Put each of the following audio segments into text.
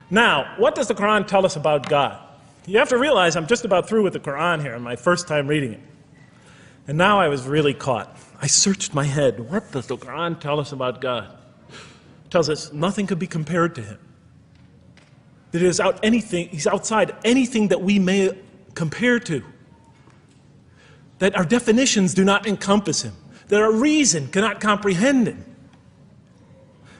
Now, what does the Quran tell us about God? You have to realize I'm just about through with the Quran here, my first time reading it. And now I was really caught. I searched my head. What does the Quran tell us about God? It tells us nothing could be compared to him. That he's outside anything that we may compare to. That our definitions do not encompass him. That our reason cannot comprehend him.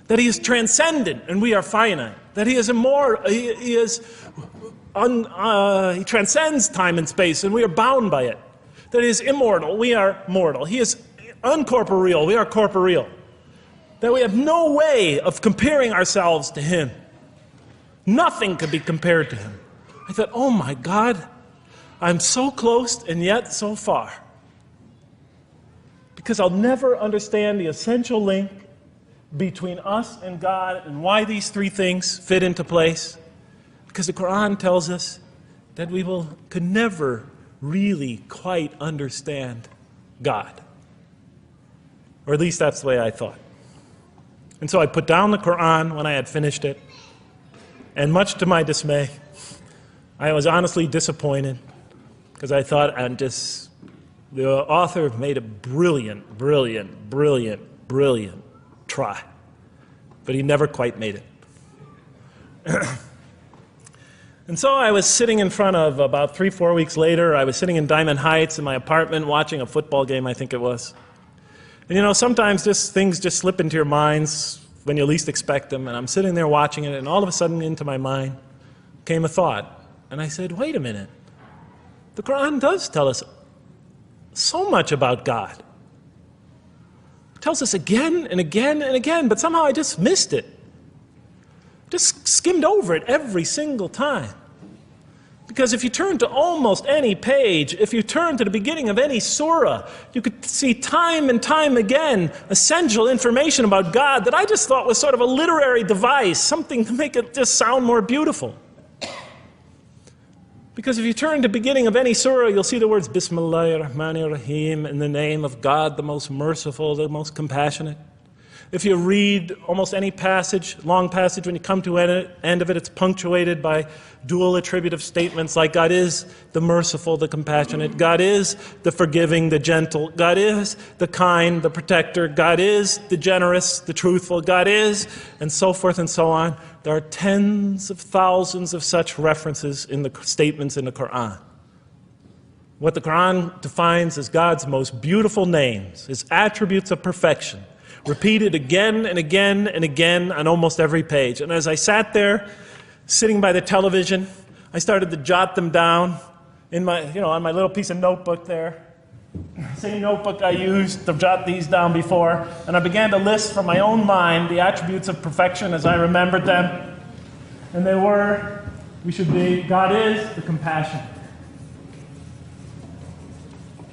That he is transcendent and we are finite. That he is immortal, he transcends time and space and we are bound by it. That he is immortal, we are mortal. He is uncorporeal, we are corporeal. That we have no way of comparing ourselves to him. Nothing could be compared to him. I thought, oh my God, I'm so close and yet so far. Because I'll never understand the essential link between us and God and why these three things fit into place. Because the Quran tells us that we could never really quite understand God. Or at least that's the way I thought. And so I put down the Quran when I had finished it. And much to my dismay, I was honestly disappointed because I thought the author made a brilliant try. But he never quite made it. And so I was sitting in front of, about 3-4 weeks later, I was sitting in Diamond Heights in my apartment watching a football game, I think it was. And you know, sometimes things just slip into your minds when you least expect them. And I'm sitting there watching it, and all of a sudden into my mind came a thought. And I said, wait a minute. The Quran does tell us so much about God. It tells us again and again and again, but somehow I just missed it. Just skimmed over it every single time. Because if you turn to almost any page, if you turn to the beginning of any surah, you could see time and time again essential information about God that I just thought was sort of a literary device, something to make it just sound more beautiful. Because if you turn to the beginning of any surah, you'll see the words Bismillahir Rahmanir Rahim, in the name of God, the most merciful, the most compassionate. If you read almost any passage, long passage, when you come to the end of it, it's punctuated by dual attributive statements like God is the merciful, the compassionate, God is the forgiving, the gentle, God is the kind, the protector, God is the generous, the truthful, God is, and so forth and so on. There are tens of thousands of such references in the statements in the Quran. What the Quran defines as God's most beautiful names, his attributes of perfection, repeated again and again and again on almost every page. And as I sat there, sitting by the television, I started to jot them down in my, on my little piece of notebook there. Same notebook I used to jot these down before. And I began to list from my own mind the attributes of perfection as I remembered them. And they were, God is the compassionate.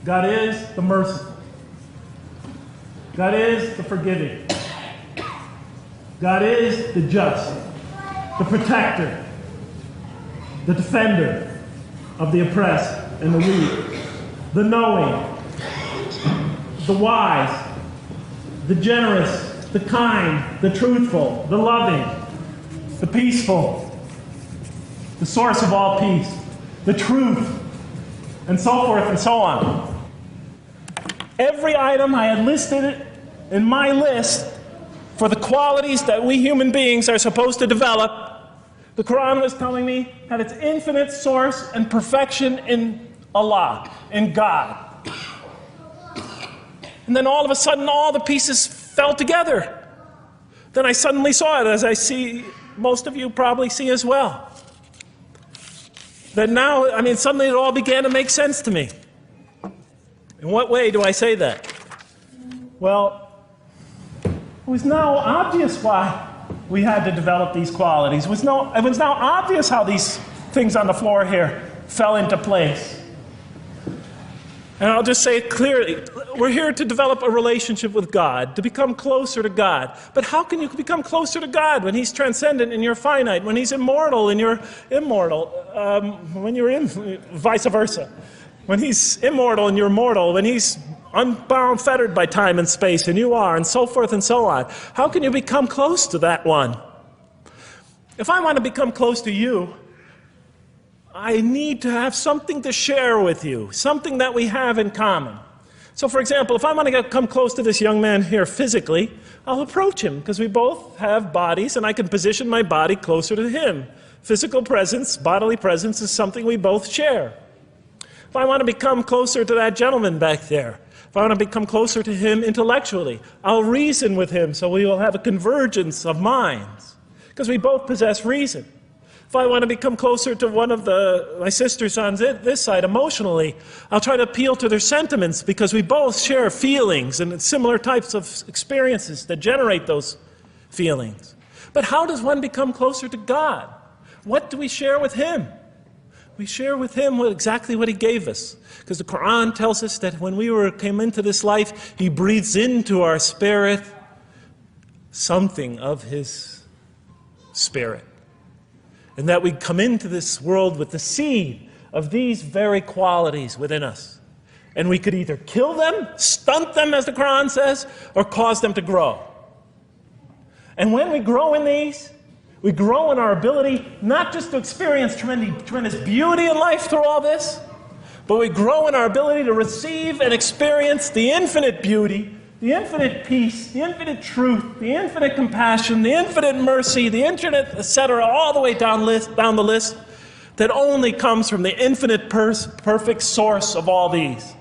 God is the merciful. God is the forgiving. God is the just, the protector, the defender of the oppressed and the weak, the knowing, the wise, the generous, the kind, the truthful, the loving, the peaceful, the source of all peace, the truth, and so forth and so on. Every item I had listed in my list for the qualities that we human beings are supposed to develop, the Quran was telling me had its infinite source and perfection in Allah, in God. And then all of a sudden, all the pieces fell together. Then I suddenly saw it, as I see most of you probably see as well. That now, suddenly it all began to make sense to me. In what way do I say that? Well, it was now obvious why we had to develop these qualities. It was now obvious how these things on the floor here fell into place. And I'll just say it clearly. We're here to develop a relationship with God, to become closer to God. But how can you become closer to God when he's transcendent and you're finite, when he's immortal and you're immortal, vice versa? When he's immortal and you're mortal, when he's unbound, fettered by time and space, and you are, and so forth and so on. How can you become close to that one? If I want to become close to you, I need to have something to share with you, something that we have in common. So for example, if I want to come close to this young man here physically, I'll approach him because we both have bodies and I can position my body closer to him. Physical presence, bodily presence is something we both share. If I want to become closer to that gentleman back there, if I want to become closer to him intellectually, I'll reason with him so we will have a convergence of minds because we both possess reason. If I want to become closer to one of my sisters on this side emotionally, I'll try to appeal to their sentiments because we both share feelings and similar types of experiences that generate those feelings. But how does one become closer to God? What do we share with Him? We share with Him exactly what He gave us. Because the Quran tells us that when we came into this life, He breathes into our spirit something of His Spirit. And that we come into this world with the seed of these very qualities within us. And we could either kill them, stunt them, as the Quran says, or cause them to grow. And when we grow in these, we grow in our ability not just to experience tremendous beauty in life through all this, but we grow in our ability to receive and experience the infinite beauty, the infinite peace, the infinite truth, the infinite compassion, the infinite mercy, the infinite, etc., all the way down the list, that only comes from the infinite perfect source of all these.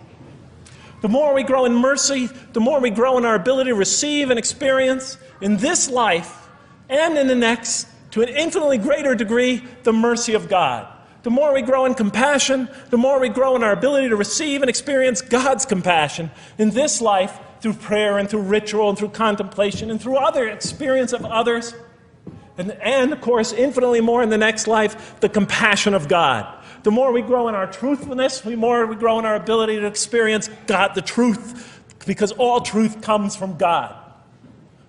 The more we grow in mercy, the more we grow in our ability to receive and experience in this life and in the next, to an infinitely greater degree, the mercy of God. The more we grow in compassion, the more we grow in our ability to receive and experience God's compassion in this life, through prayer and through ritual and through contemplation and through other experience of others. And of course, infinitely more in the next life, the compassion of God. The more we grow in our truthfulness, the more we grow in our ability to experience God, the truth, because all truth comes from God.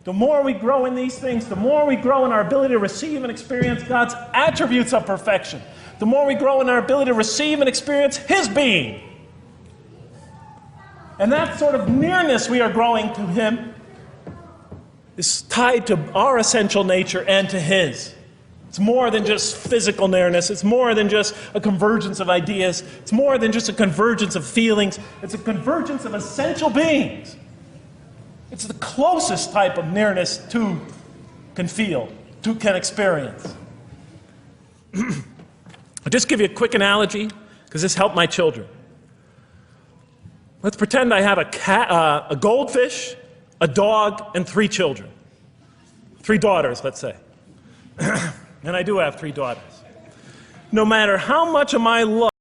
The more we grow in these things, the more we grow in our ability to receive and experience God's attributes of perfection. The more we grow in our ability to receive and experience His being. And that sort of nearness we are growing to Him is tied to our essential nature and to His. It's more than just physical nearness. It's more than just a convergence of ideas. It's more than just a convergence of feelings. It's a convergence of essential beings. It's the closest type of nearness two can feel, two can experience. I'll just give you a quick analogy, because this helped my children. Let's pretend I have a goldfish, a dog, and 3 children. 3 daughters, let's say. And I do have 3 daughters. No matter how much of my love